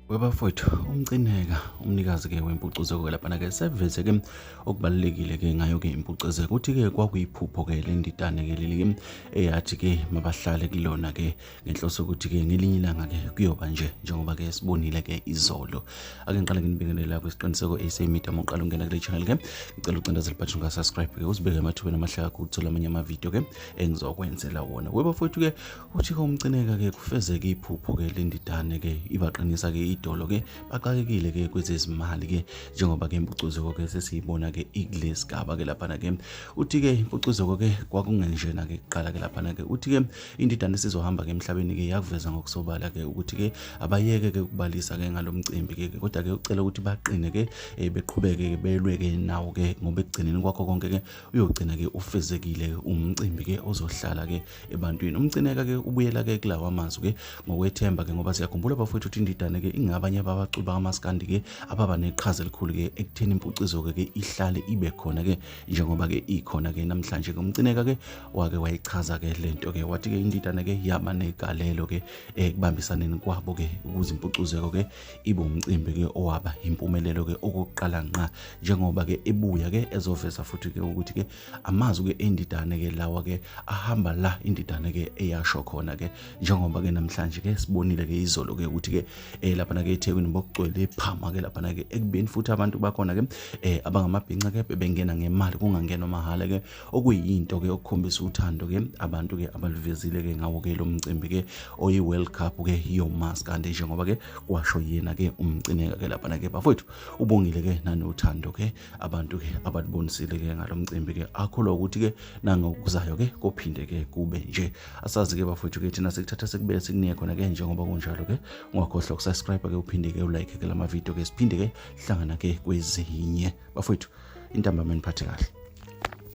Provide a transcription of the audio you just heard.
Webafowethu umcineka umnikazi ke wempucuzeko lapha ke seveze ke okubalekile ke ngayo ke impucuzeko uthi ke kwakuyiphupho ke lenditane ke leli eyathi ke mabahlale kulona ke ngenhloso ukuthi ke ngelinye ilanga ke kuyoba njengoba ke sibonile ke izolo. Ake ngiqale nginibingelela kwesiqiniseko eSemedia moqala ungena kule channel ke ngicela ucindezela button ka subscribe ke uzibeke emathubeni amahlaka ukuthola amanye ama video ke engizokwenzela wona. Webafowethu ke uthi ke umcineka ke kufezeke iphupho ke lenditane ke ibaqinisa ke idolo ke baqakekile ke kwezezimali ke njengoba ke impucuzeko ke sesiyibona ke ilesigaba ke lapha ke uthi ke impucuzeko ke kwakungenjena ke kuqala ke lapha ke uthi ke indidane sizohamba ke emhlabeni ke yakuveza ngokusobala ke ukuthi ke abayeke ke ukubalisa ke ngalomcimbi ke kodwa ke ucela ukuthi baqine ke beqhubeke belwe ke nawo ke ngoba ekugcineni kwakho konke ke uyogcina ke ufezekile umcimbi ke ozohlala ke ebantwini. Umcineka ke ubuyela ke kulawa amazwi ke ngokwethemba ke ngoba siyakhumbula bafowethu ukuthi indidane ke ingabanye abacuba amaskandi ke ababa neqhaza elikhulu ke ekutheni impucuzeko ke ihlale ibe khona ke njengoba ke ikhona ke namhlanje ke umcineka ke wake wayichaza ke lento ke wathi ke indidane ke yaba negalelo ke ekubambisaneni kwabo ke ukuze impucuzeko ke ibe umcimbi ke owaba impumelelo ke okokuqala nqa njengoba ke ebuya ke ezoveza futhi ke ukuthi ke amazwi ke endidane ke lawa ke ahamba la indidane ke eyasho khona ke njengoba ke namhlanje ke sibonile ke izolo ke ukuthi ke lapha ke eThekwini bokucwele iphama ke lapha ke ekubeni futhi abantu bakhona ke abangamabhinqa ke bebengena ngemali kungangenwa mahala ke okuyinto ke okukhombisa uthando ke abantu ke abalivezile ke ngawo ke lo mcimbi ke oyi World Cup ke yomaskandi njengoba ke kwasho yena ke umcineka ke lapha ke bafowethu ubongile ke nanothando ke abantu ke ababonisile ke ngalo mcimbi ke akholwa ukuthi ke nangokuzayo ke kophinde ke kube nje asazi ke bafowethu ke thina sikuthatha sekube sikunika khona ke njengoba kunjalo ke ungakhohlwa subscribe ke uphinde ke ulike ke lama video ke siphinde ke hlangana ke kwezinye bafowethu intambama niphathe kahle.